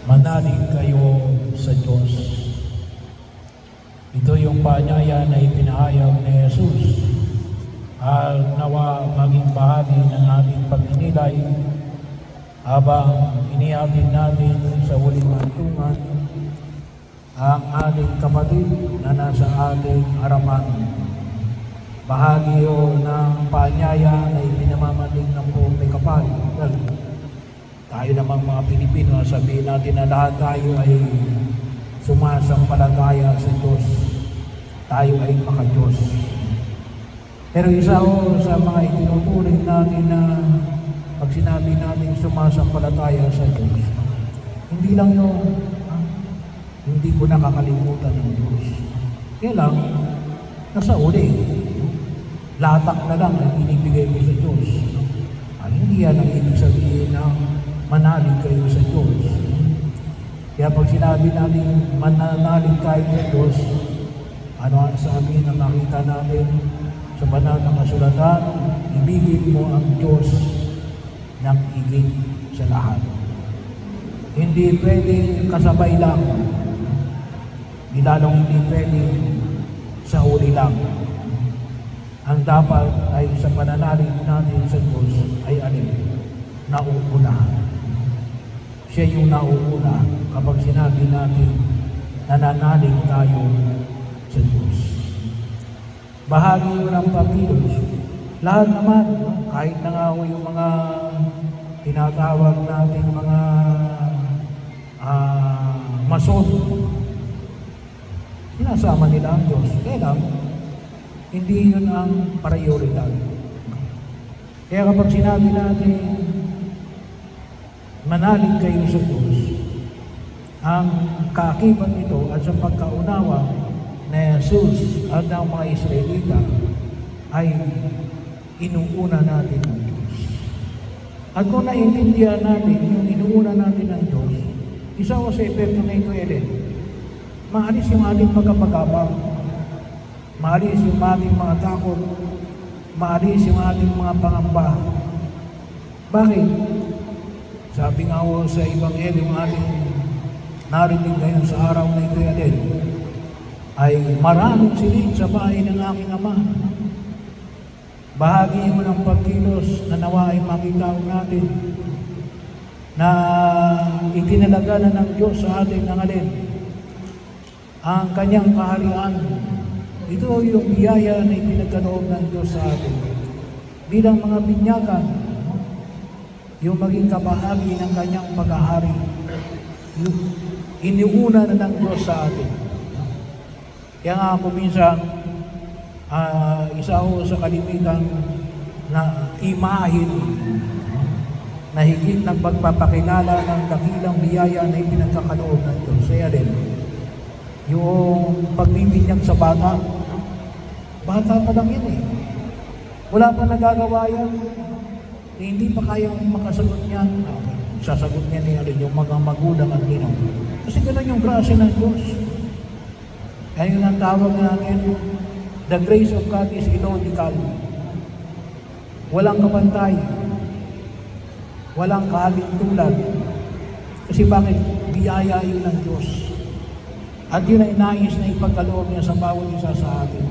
Manalig kayo sa Diyos. Ito yung paanyaya na ipinahayag ni Jesus at nawa maging bahagi ng ating pagninilay habang inihatid natin sa huling hantungan ang ating kapatid na nasa ating harapan. Bahagi yun ng paanyaya na ipinamamaling ng buong may kapal. Tayo namang mga Pilipino, sabihin natin na lahat tayo ay sumasampalataya sa Diyos. Tayo ay maka-Diyos. Pero isa o sa mga itinuturing natin na pag sinabi natin sumasampalataya sa Diyos, hindi lang yung hindi ko nakakalimutan ng Diyos. Kaya lang, nasa uli, latak na lang ang inibigay mo sa Diyos. Ay, hindi yan ang ibig sabihin na manalig kayo sa Diyos. Kaya pag sinabi natin mananalig kayo sa Diyos, ano ang sabi na nakita natin sa banal na kasulatan? Ibigin mo ang Diyos ng higit sa lahat. Hindi pwede kasabay lang. Lalong hindi pwede sa uli lang. Ang dapat ay sa pananalig natin sa Diyos ay alin? Nauunahan. Siya yung nauuna kapag sinabi natin nananalig tayo sa Diyos. Bahagi yun ng pagkilos. Lahat naman, kahit na nga yung mga tinatawag natin mga mason, sinasama nila ang Diyos. Kaya lang, hindi yun ang prioridad. Kaya kapag sinabi natin manalig kayo sa Diyos, ang kaakibat nito at sa pagkaunawa na Jesus at ang mga Israelita ay inuuna natin ang Diyos. At kung naiintindihan natin yung inuuna natin ang Diyos, isa ko sa epekto na ito, maalis yung ating pagkapagabang, maalis yung ating mga takot, maalis yung ating mga pangamba. Bakit? Sabi nga ko sa Ebanghelyo, yung ating narinig ngayon sa araw na ito ay maraming silid sa bahay ng aking Ama. Bahagi mo ng pagkilos na nawa ay makita natin na itinalaga na ng Diyos sa atin ng alin ang kanyang kaharian. Ito yung biyaya na ipinagkaloob ng Diyos sa atin bilang mga binyagan, yung maging kabahagi ng kanyang paghahari. Yung iniuna na ng Diyos sa atin. Kaya nga ako minsan, isa ako sa kalimitan na imahin na higit ng pagpapakilala ng dakilang biyaya na ipinagkakaloob ng Diyos. Kaya din, yung pagbibinyag sa bata, bata pa lang yun wala pa nagagawa yan. Hindi pa kayang makasagot niyan. Sasagot niya yung mga magulang at ino. Kasi gano'n yung grasya ng Diyos. Kaya yun ang tawag natin, the grace of God is illogical. Walang kapantay. Walang kahalintulad. Kasi bakit? Biyaya yun ng Diyos. At yun ay nais na ipagkaloob niya sa bawat isa sa atin.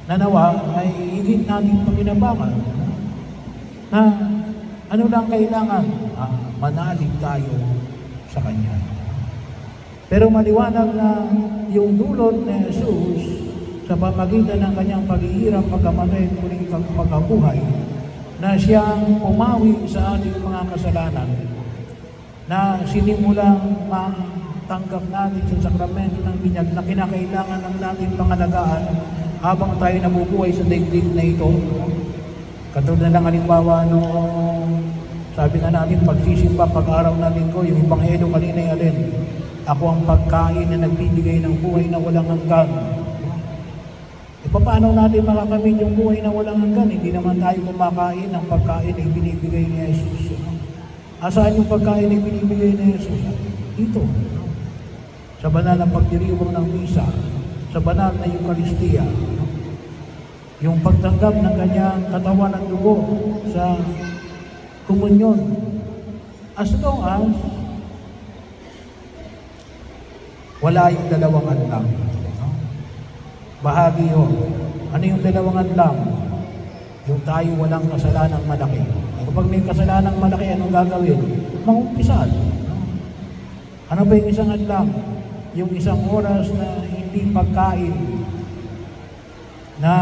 Nanawa ay higit natin pakinabangan na ano lang kailangan? Manalig tayo sa Kanya. Pero maliwanag na yung dulot ni Jesus sa pamagitan ng Kanyang paghihirap, pagkamatay at muling pagkabuhay, na siyang pumawi sa ating mga kasalanan, na sinimulang matanggap natin sa sakramento ng binyag na kinakailangan ng nating pangalagaan habang tayo nabubuhay sa daigdig na ito. Katulad na lang halimbawa nung sabi nga natin pagsisimba pag-araw na linggo, yung Ebanghelyo kanina ay alin? Ako ang pagkain na nagbibigay ng buhay na walang hanggan. E paano natin makakamit yung buhay na walang hanggan? Hindi naman tayo kumakain ng pagkain na binibigay ni Jesus. Asaan yung pagkain na binibigay ni Jesus? Dito. Sa banal na pagdiriwang ng misa, sa banal na Eucharistia, yung pagtanggap ng kanyang katawan at dugo sa komunyon. As long as wala yung dalawang hadlang. No? Bahagi yun. Ano yung dalawang hadlang? Yung tayo walang kasalanang malaki. Kapag may kasalanang malaki, anong gagawin? Mangumpisal. No? Ano ba yung isang hadlang? Yung isang oras na hindi pagkain na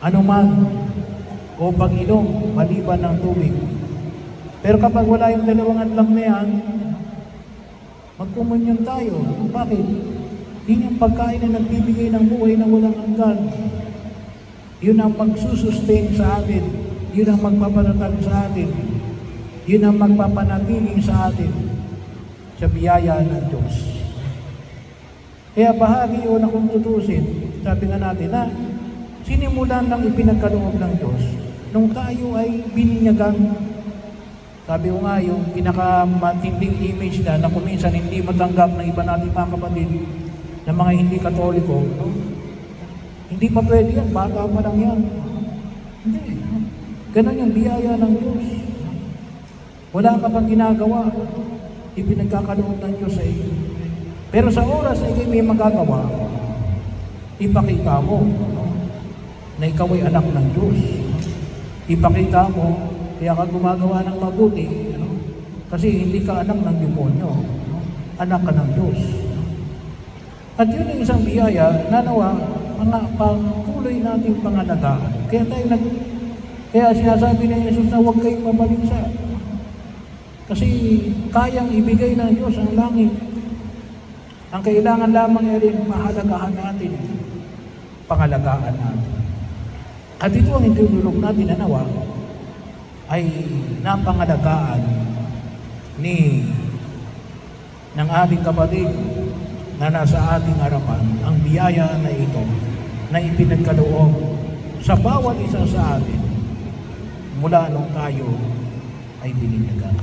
anuman o pag-inom maliban ng tubig. Pero kapag wala yung dalawang hadlang na yan, magkumunyon tayo. Bakit? Yun yung pagkain na nagbibigay ng buhay na walang hanggan. Yun ang magsusustain sa atin. Yun ang magpapanatag sa atin. Yun ang magpapanatili sa atin sa biyaya ng Diyos. Kaya bahagi yun na kung tutusin, sabi nga natin na sinimulan ng ipinagkaloob ng Diyos nung tayo ay bininyagan. Sabi ko nga, yung pinakamatinding image na kung minsan hindi matanggap ng iba nating mga kapatid na mga hindi Katoliko, no? Hindi pa pwede yan, bata pa lang yan. Hindi. Ganon yung biyaya ng Diyos. Wala ka pang ginagawa, ipinagkakaloob ng Diyos sa iyo. Pero sa oras na ikaw may magagawa, ipakita mo, no? Na ikaw ay anak ng Diyos. Ipakita mo, kaya ka gumagawa ng mabuti, no? Kasi hindi ka anak ng demonyo, no? Anak ka ng Diyos. At yun ang isang biyaya na nawa mga patuloy nating pangalagaan. Kaya sinasabi ni Jesus na huwag kayong mabaligsa. Kasi kayang ibigay ng Diyos ang langit. Ang kailangan lamang ay rin mahalagahan natin, pangalagaan natin. At ito ang itutulog natin na nawa ay napangalagaan ng ating kapatid na nasa ating harapan ang biyaya na ito na ipinagkaloob sa bawat isa sa atin mula nung tayo ay bininyagan.